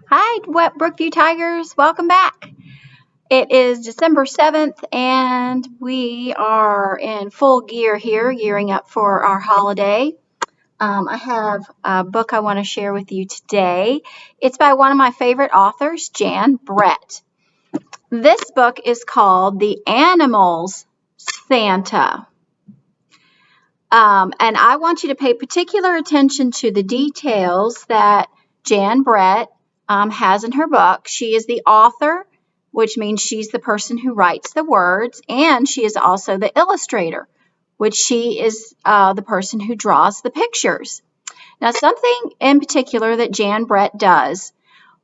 Hi, Brookview Tigers. Welcome back. It is December 7th, and we are in full gear here, gearing up for our holiday. I have a book I want to share with you today. It's by one of my favorite authors, Jan Brett. This book is called The Animals Santa. And I want you to pay particular attention to the details that Jan Brett has in her book. She is the author, which means she's the person who writes the words, and she is also the illustrator, which she is the person who draws the pictures. Now, something in particular that Jan Brett does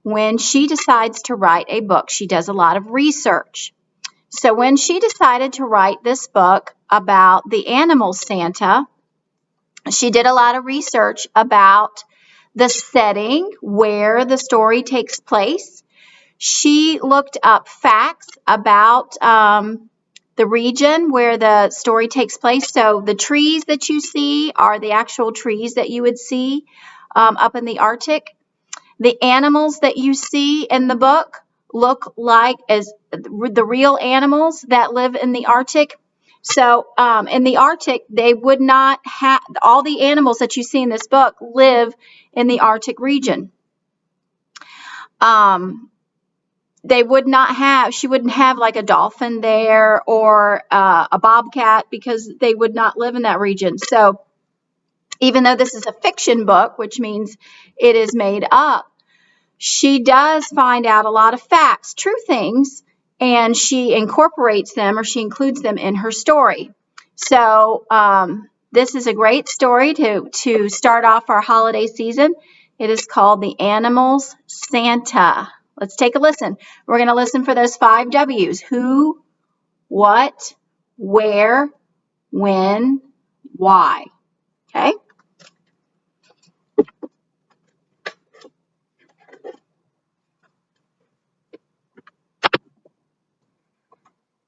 when she decides to write a book, she does a lot of research. So when she decided to write this book about the animal Santa, she did a lot of research about the setting where the story takes place. She looked up facts about the region where the story takes place. So the trees that you see are the actual trees that you would see up in the Arctic. The animals that you see in the book look like as the real animals that live in the Arctic. So in the Arctic, they would not have all the animals that you see in this book live in the Arctic region. They would not have, she wouldn't have like a dolphin there or a bobcat because they would not live in that region. So even though this is a fiction book, which means it is made up, she does find out a lot of facts, true things, and she incorporates them or she includes them in her story. So this is a great story to start off our holiday season. It is called The Animals Santa. Let's take a listen. We're going to listen for those 5 W's. Who, what, where, when, why. Okay?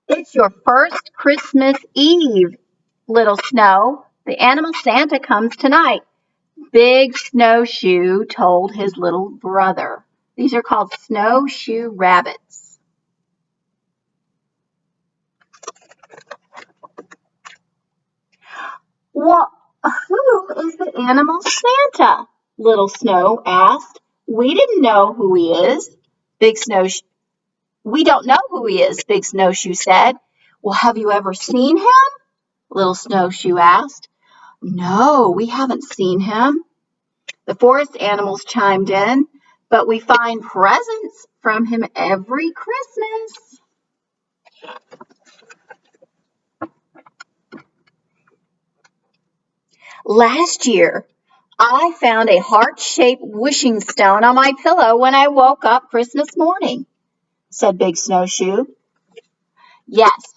It's your first Christmas Eve, little Snow. The animal Santa comes tonight. Big Snowshoe told his little brother. These are called snowshoe rabbits. Well, who is the animal Santa? Little Snow asked. We didn't know who he is. Big Snowshoe. We don't know who he is, Big Snowshoe said. Well, have you ever seen him? Little Snowshoe asked. No, we haven't seen him. The forest animals chimed in, but we find presents from him every Christmas. Last year, I found a heart-shaped wishing stone on my pillow when I woke up Christmas morning, said Big Snowshoe. Yes,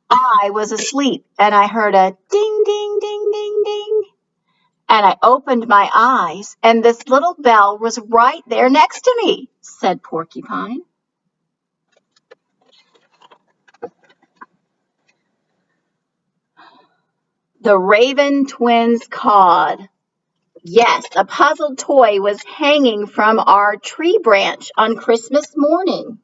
I was asleep and I heard a ding, ding, ding, ding, ding. And I opened my eyes and this little bell was right there next to me, said Porcupine. The Raven twins cawed. Yes, a puzzled toy was hanging from our tree branch on Christmas morning.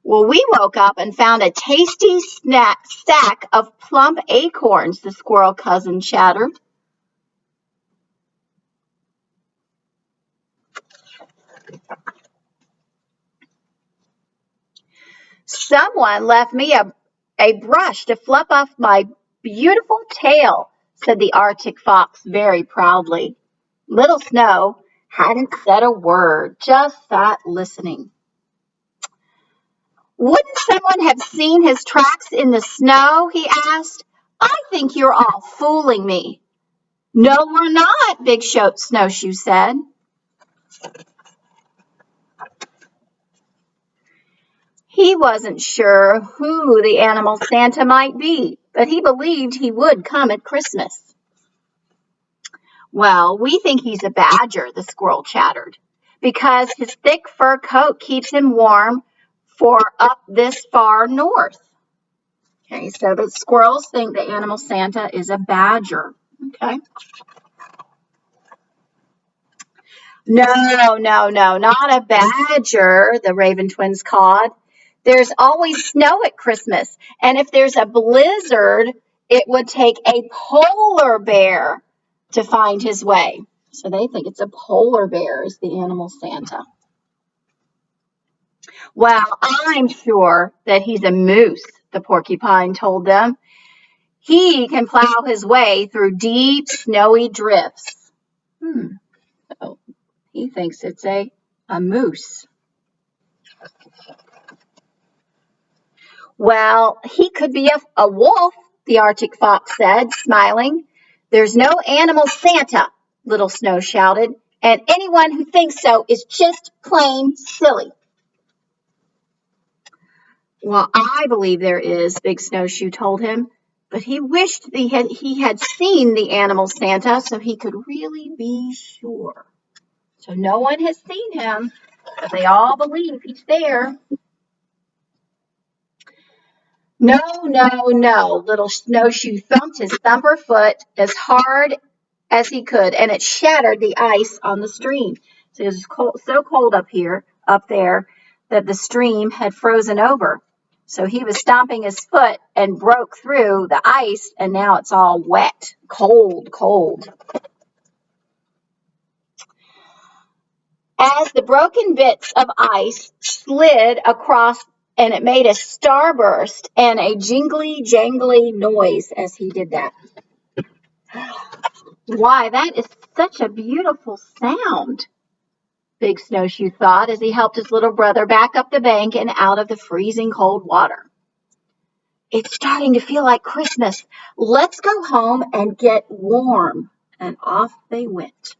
Well, we woke up and found a tasty stack of plump acorns, the squirrel cousin chattered. Someone left me a brush to fluff off my beautiful tail, said the Arctic fox very proudly. Little Snow hadn't said a word, just sat listening. Wouldn't someone have seen his tracks in the snow? He asked. I think you're all fooling me. No, we're not, Big Snowshoe said. He wasn't sure who the animal Santa might be, but he believed he would come at Christmas. Well, we think he's a badger, the squirrel chattered, because his thick fur coat keeps him warm for up this far north. Okay, so the squirrels think the animal Santa is a badger. Okay. No, no, no, not a badger, the Raven twins cawed. There's always snow at Christmas, and if there's a blizzard, it would take a polar bear to find his way. So they think it's a polar bear is the animal Santa. Well, I'm sure that he's a moose, the porcupine told them. He can plow his way through deep, snowy drifts. So he thinks it's a moose. Well, he could be a wolf, the Arctic fox said, smiling. There's no animal Santa, Little Snow shouted, and anyone who thinks so is just plain silly. Well, I believe there is, Big Snowshoe told him, but he wished he had seen the animal Santa so he could really be sure. So no one has seen him, but they all believe he's there. No, no, no. Little Snowshoe thumped his thumper foot as hard as he could, and it shattered the ice on the stream. So it was so cold up there, that the stream had frozen over. So he was stomping his foot and broke through the ice, and now it's all wet, cold, cold. As the broken bits of ice slid across, and it made a starburst and a jingly, jangly noise as he did that. Why, that is such a beautiful sound, Big Snowshoe thought as he helped his little brother back up the bank and out of the freezing cold water. It's starting to feel like Christmas. Let's go home and get warm. And off they went.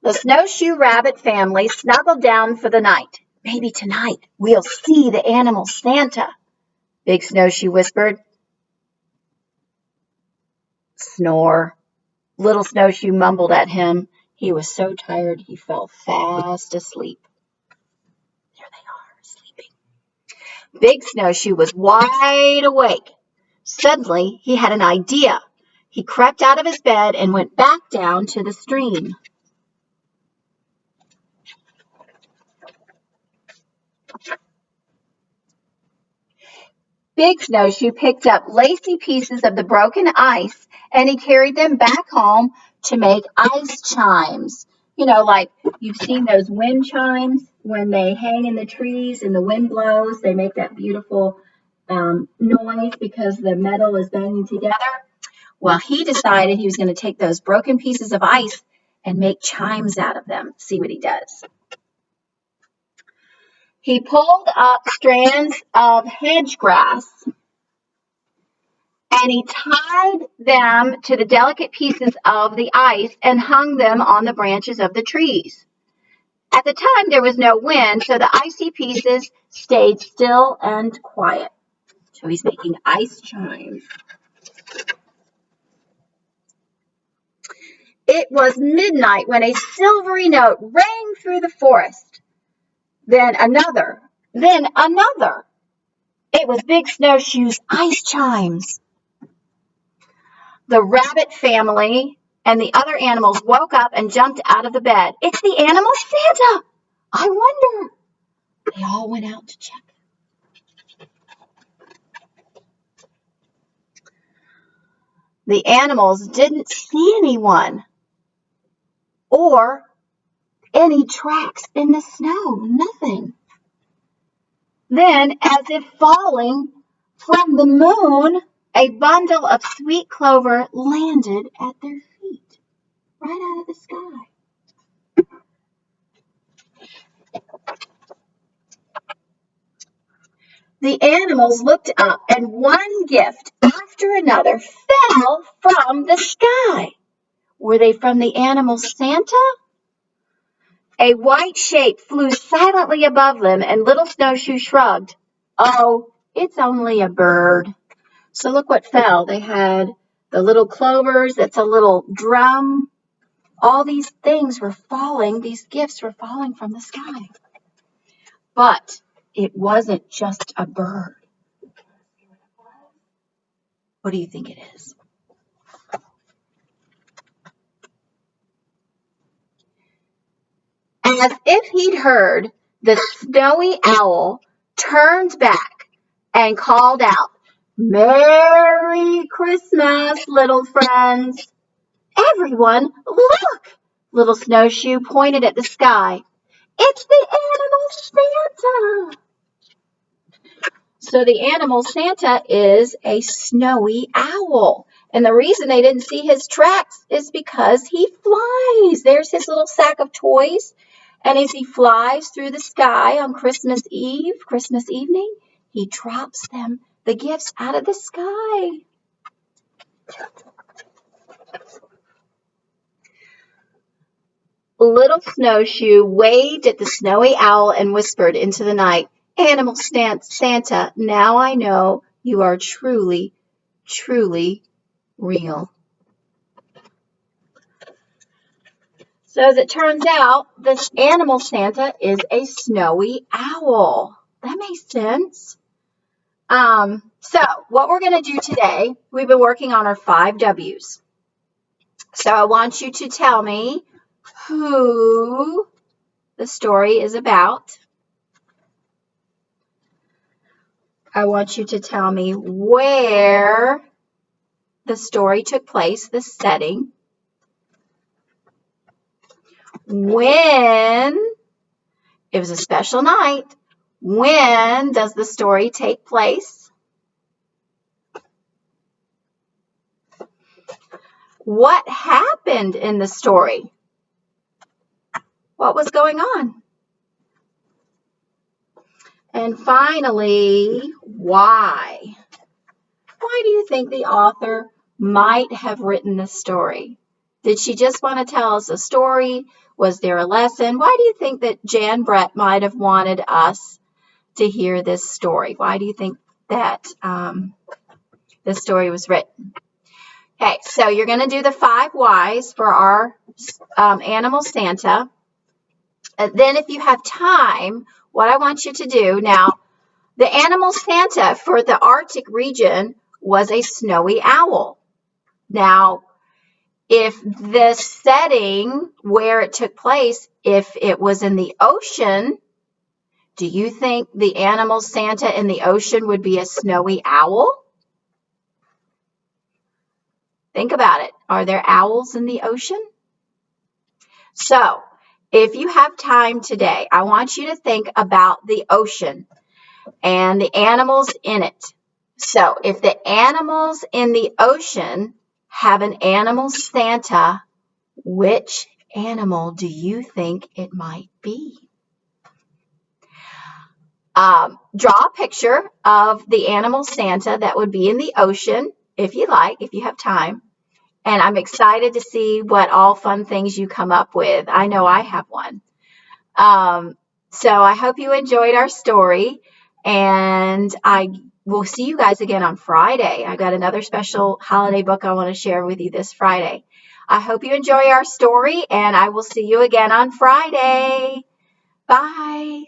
The Snowshoe Rabbit family snuggled down for the night. Maybe tonight we'll see the animal Santa, Big Snowshoe whispered. Snore. Little Snowshoe mumbled at him. He was so tired he fell fast asleep. There they are, sleeping. Big Snowshoe was wide awake. Suddenly, he had an idea. He crept out of his bed and went back down to the stream. Big Snowshoe picked up lacy pieces of the broken ice, and he carried them back home to make ice chimes. You know, like you've seen those wind chimes when they hang in the trees and the wind blows. They make that beautiful noise because the metal is banging together. Well, he decided he was going to take those broken pieces of ice and make chimes out of them. See what he does. He pulled up strands of hedge grass and he tied them to the delicate pieces of the ice and hung them on the branches of the trees. At the time, there was no wind, so the icy pieces stayed still and quiet. So he's making ice chimes. It was midnight when a silvery note rang through the forest. Then another. It was Big Snowshoe's ice chimes. The rabbit family and the other animals woke up and jumped out of the bed. It's the animal Santa! I wonder. They all went out to check. The animals didn't see anyone or any tracks in the snow. Nothing. Then, as if falling from the moon, a bundle of sweet clover landed at their feet, right out of the sky. The animals looked up, and one gift after another fell from the sky. Were they from the animal Santa? A white shape flew silently above them, and Little Snowshoe shrugged. Oh, it's only a bird. So look what fell. They had the little clovers. That's a little drum. All these things were falling. These gifts were falling from the sky. But it wasn't just a bird. What do you think it is? As if he'd heard, the snowy owl turned back and called out, "Merry Christmas, little friends." "Everyone, look!" Little Snowshoe pointed at the sky. "It's the animal Santa!" So the animal Santa is a snowy owl. And the reason they didn't see his tracks is because he flies. There's his little sack of toys. And as he flies through the sky on Christmas Eve, Christmas evening, he drops them, the gifts, out of the sky. Little Snowshoe waved at the snowy owl and whispered into the night, "Animal Santa, now I know you are truly, truly real." So as it turns out, this animal Santa is a snowy owl. That makes sense. So what we're going to do today, we've been working on our 5 W's. So I want you to tell me who the story is about. I want you to tell me where the story took place, the setting. When it was a special night. When does the story take place? What happened in the story? What was going on? And finally, why? Why do you think the author might have written this story? Did she just want to tell us a story? Was there a lesson? Why do you think that Jan Brett might have wanted us to hear this story? Why do you think that this story was written? Okay, so you're going to do the 5 whys for our animal Santa. And then if you have time, what I want you to do now, the animal Santa for the Arctic region was a snowy owl. Now, if the setting where it took place, if it was in the ocean, do you think the animal Santa in the ocean would be a snowy owl? Think about it. Are there owls in the ocean? So, if you have time today, I want you to think about the ocean and the animals in it. So, if the animals in the ocean have an animal Santa, which animal do you think it might be? Draw a picture of the animal Santa that would be in the ocean, if you like, if you have time. And I'm excited to see what all fun things you come up with. I know I have one. So I hope you enjoyed our story, and I will see you guys again on Friday. I got another special holiday book I want to share with you this Friday. I hope you enjoy our story, and I will see you again on Friday. Bye.